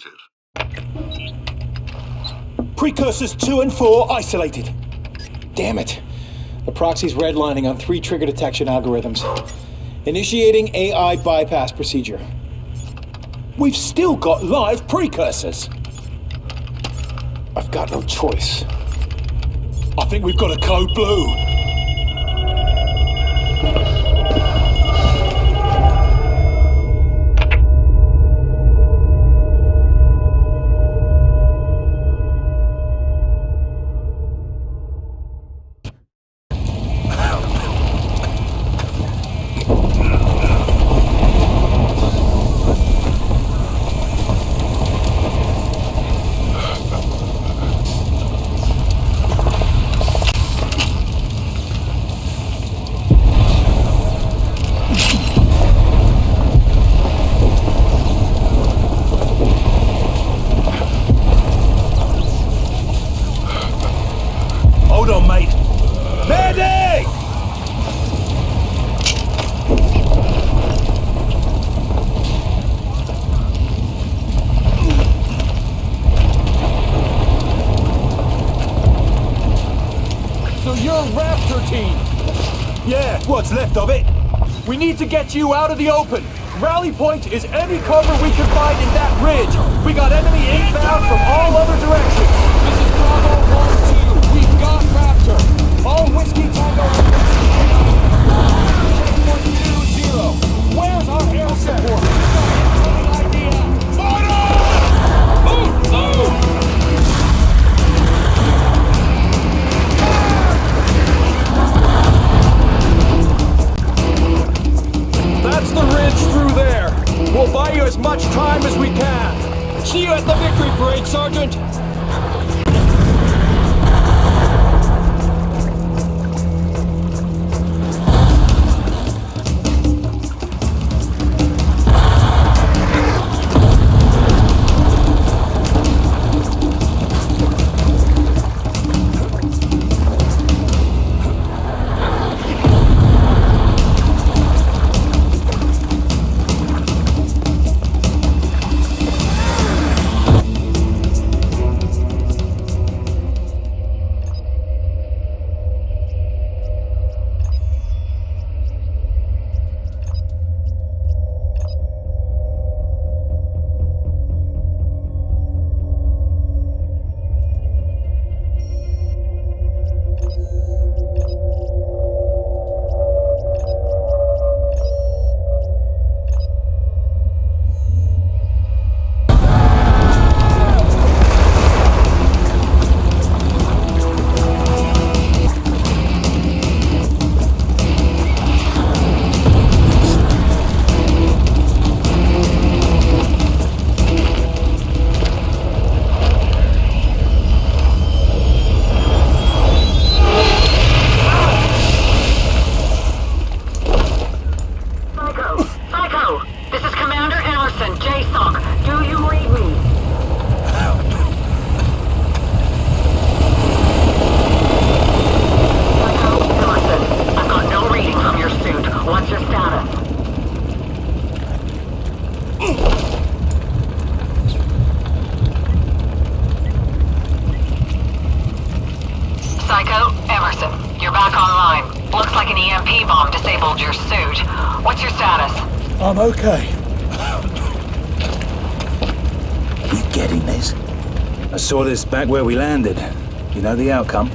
completed. Precursors 2 and 4 isolated. Damn it. The proxy's redlining on 3 trigger detection algorithms. Initiating AI bypass procedure. We've still got live precursors. I've got no choice. I think we've got a code blue. Hold on, mate. Medic! So you're Raptor team? Yeah, what's left of it? We need to get you out of the open. Rally point is any cover we can find in that ridge. We got enemy inbound from all other directions. This is Bravo 1-2. We've got Raptor. All Whiskey Tango. Checkpoint 2-0. Where's our air support? Any idea? Fire! Move! Move! That's the ridge through there. We'll buy you as much time as we can. See you at the victory parade, Sergeant. I'm okay. You getting this? I saw this back where we landed. You know the outcome?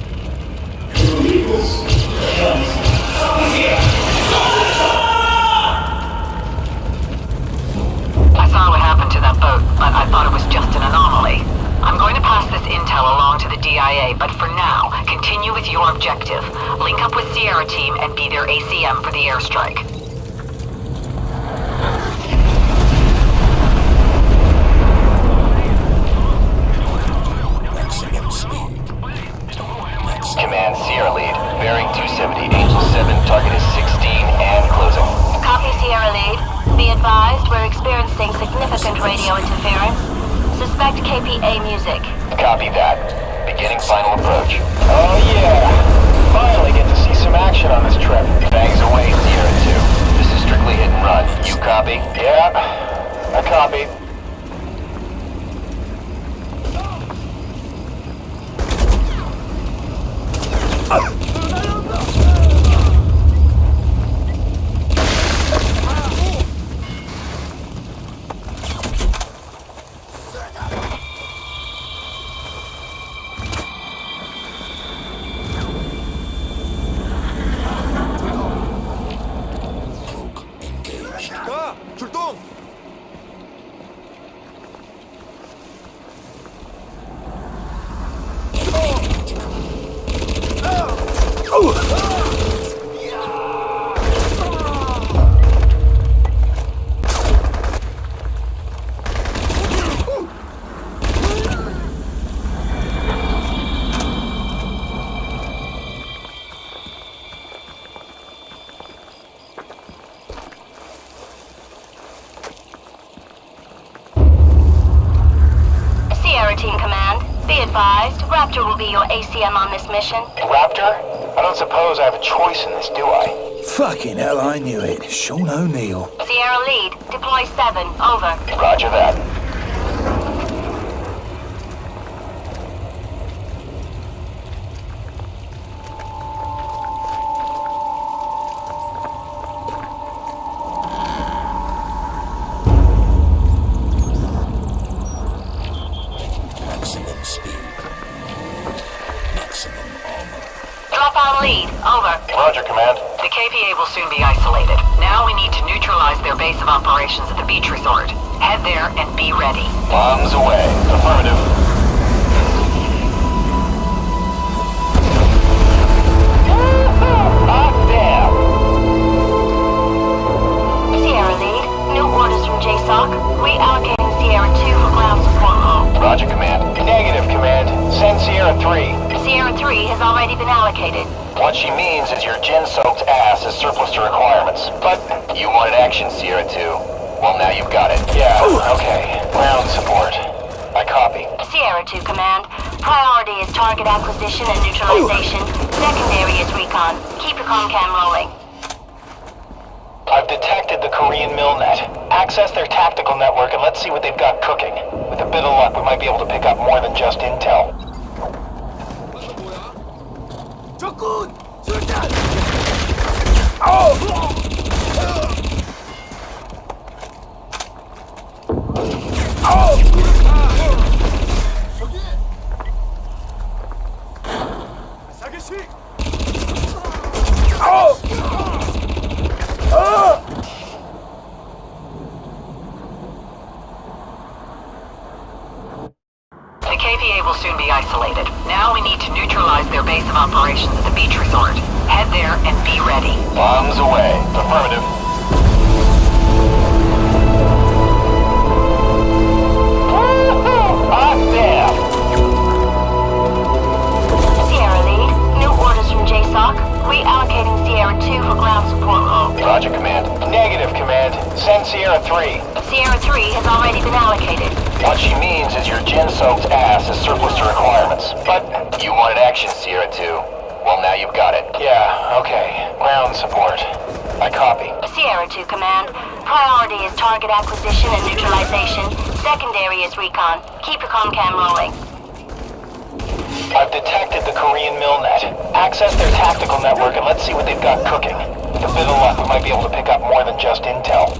I saw what happened to that boat, but I thought it was just an anomaly. I'm going to pass this intel along to the DIA, but for now, continue with your objective. Link up with Sierra Team and be their ACM for the airstrike. Command Sierra Lead, bearing 270, Angel 7, target is 16 and closing. Copy, Sierra Lead. Be advised, we're experiencing significant radio interference. Suspect KPA music. Copy that. Beginning final approach. Oh yeah! Finally get to see some action on this trip. Bangs away, Sierra 2. This is strictly hit and run. You copy? Yeah, I copy. Team Command, be advised, Raptor will be your ACM on this mission. Raptor? I don't suppose I have a choice in this, do I? Fucking hell, I knew it. Sean O'Neill. Sierra Lead, deploy 7, over. Roger that. Lead, over. Roger, Command. The KPA will soon be isolated. Now we need to neutralize their base of operations at the beach resort. Head there and be ready. Bombs away. Affirmative. Hot damn! Sierra Lead, new orders from JSOC. Reallocating Sierra 2 for ground support role. Roger, Command. Negative, Command. Send Sierra 3. Sierra 3 has already been allocated. What she means is your gin-soaked ass is surplus to requirements. But you wanted action, Sierra 2. Well, now you've got it. Yeah, okay. Ground support. I copy. Sierra 2 Command. Priority is target acquisition and neutralization. Secondary is recon. Keep your comcam rolling. I've detected the Korean Millnet. Access their tactical network and let's see what they've got cooking. With a bit of luck, we might be able to pick up more than just intel. The KPA will soon be isolated. Now we need to neutralize their base of operations at the beach resort. Head there and be ready. Bombs away. Affirmative. Hot damn! Sierra Lead, new orders from JSOC. Reallocating Sierra 2 for ground support role. Roger, Command. Negative, Command. Send Sierra 3. Sierra 3 has already been allocated. What she means is your gin-soaked ass is surplus to requirements. But you wanted action, Sierra 2. Well, now you've got it. Yeah, okay. Ground support. I copy. Sierra 2 Command. Priority is target acquisition and neutralization. Secondary is recon. Keep your comcam rolling. I've detected the Korean Millnet. Access their tactical network and let's see what they've got cooking. With a bit of luck, we might be able to pick up more than just intel.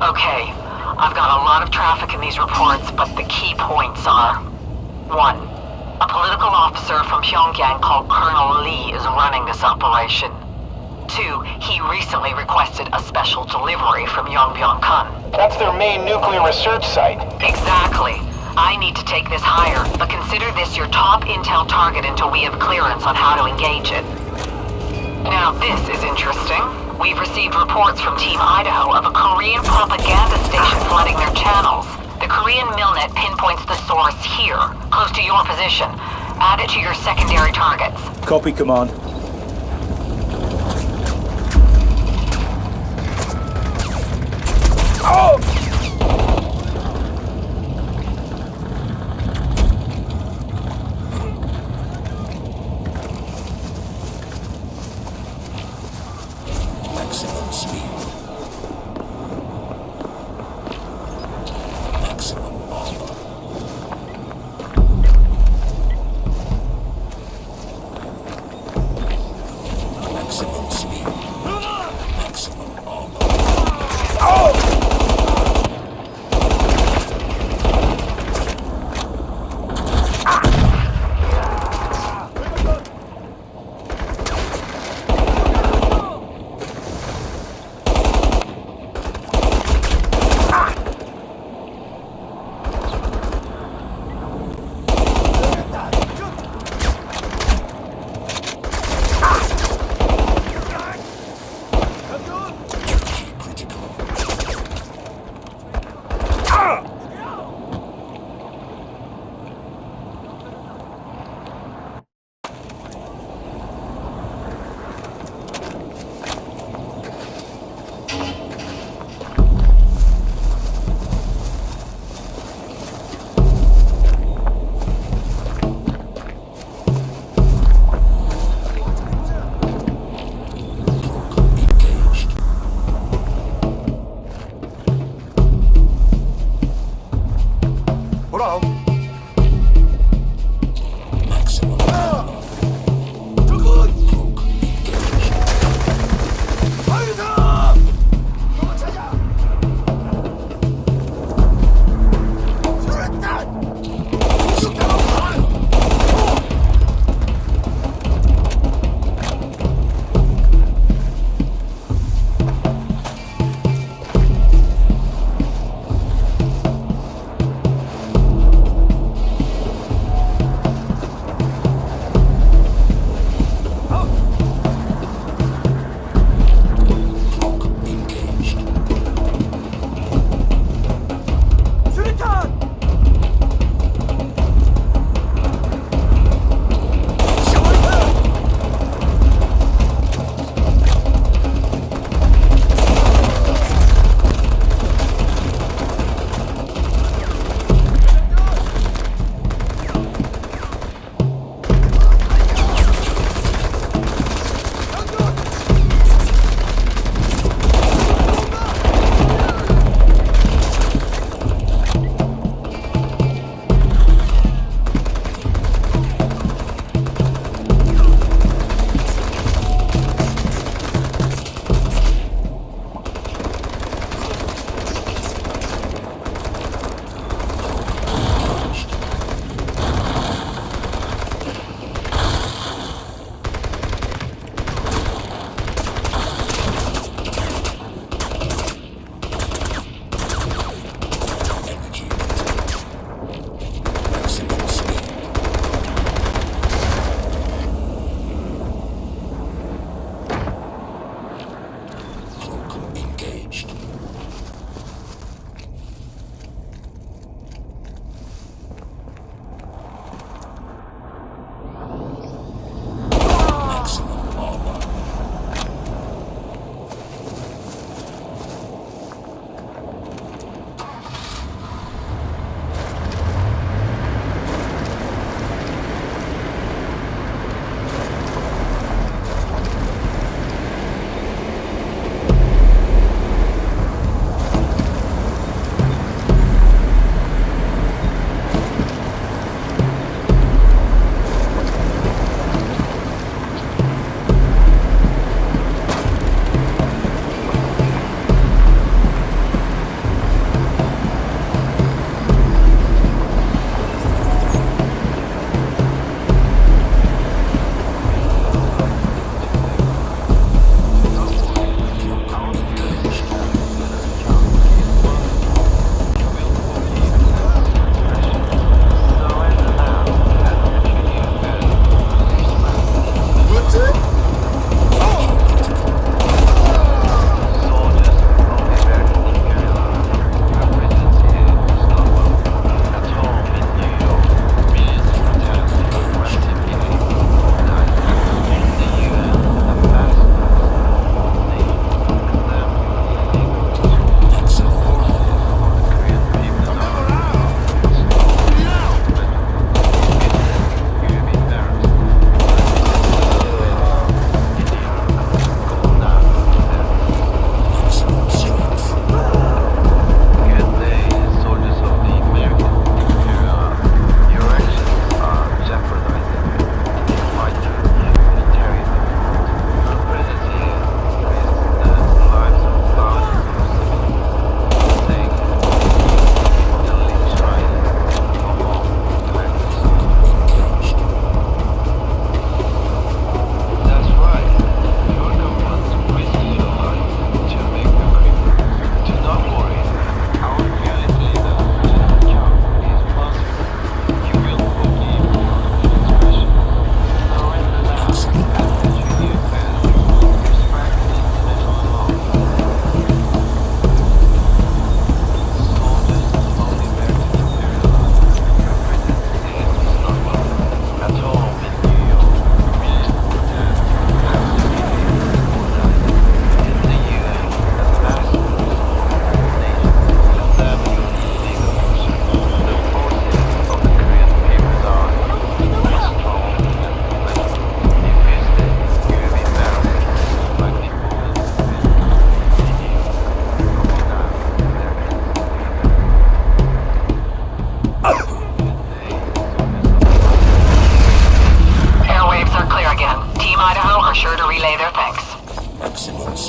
Okay, I've got a lot of traffic in these reports, but the key points are... 1. A political officer from Pyongyang called Colonel Lee is running this operation. 2. He recently requested a special delivery from Yongbyon-kun. That's their main nuclear research site. Exactly. I need to take this higher, but consider this your top intel target until we have clearance on how to engage it. Now this is interesting. We've received reports from Team Idaho of a Korean propaganda station flooding their channels. The Korean Milnet pinpoints the source here, close to your position. Add it to your secondary targets. Copy, Command. Maximum speed. Maximum armor. Maximum speed. Maximum armor.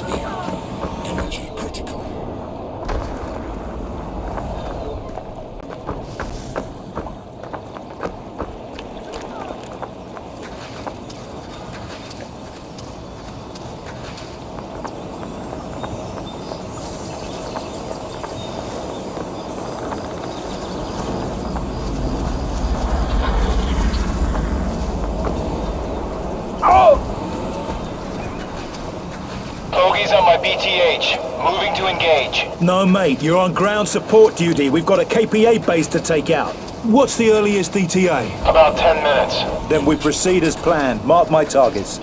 speed. Energy critical. Bogey's on my BTH. Moving to engage. No, mate, you're on ground support duty. We've got a KPA base to take out. What's the earliest ETA? About 10 minutes. Then we proceed as planned. Mark my targets.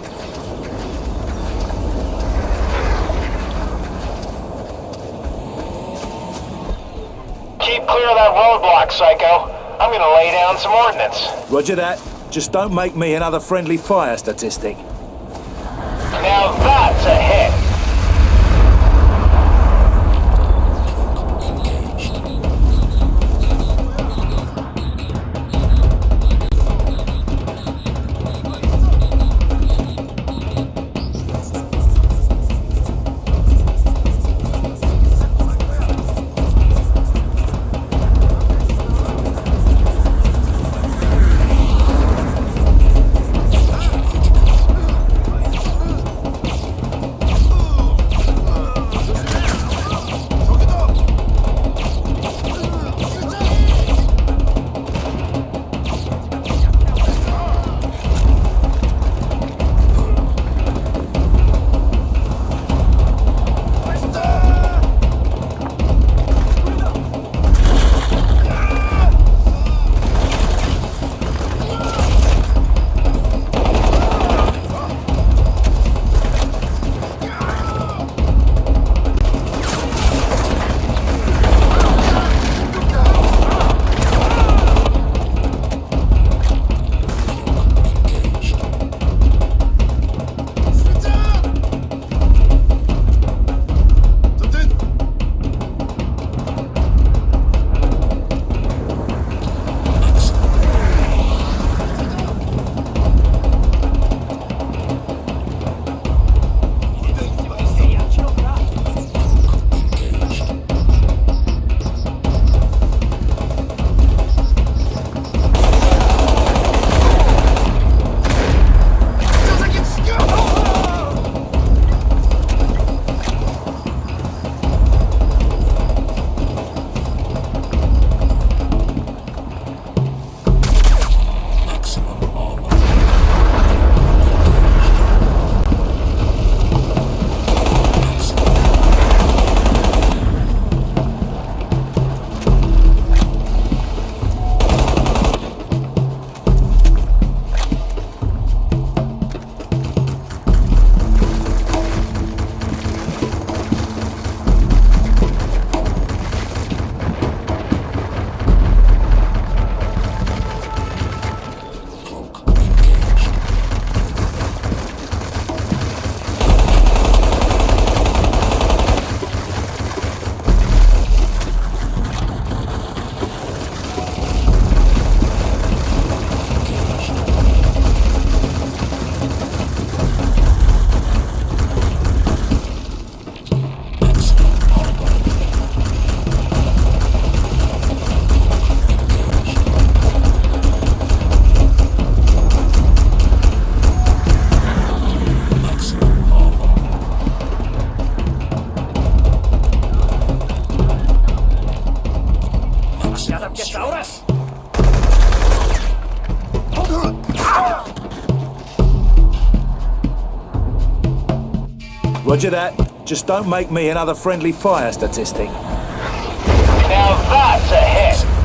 Keep clear of that roadblock, Psycho. I'm gonna lay down some ordnance. Roger that. Just don't make me another friendly fire statistic. Now that's a hit. Engaged. Roger that. Just don't make me another friendly fire statistic. Now that's a hit.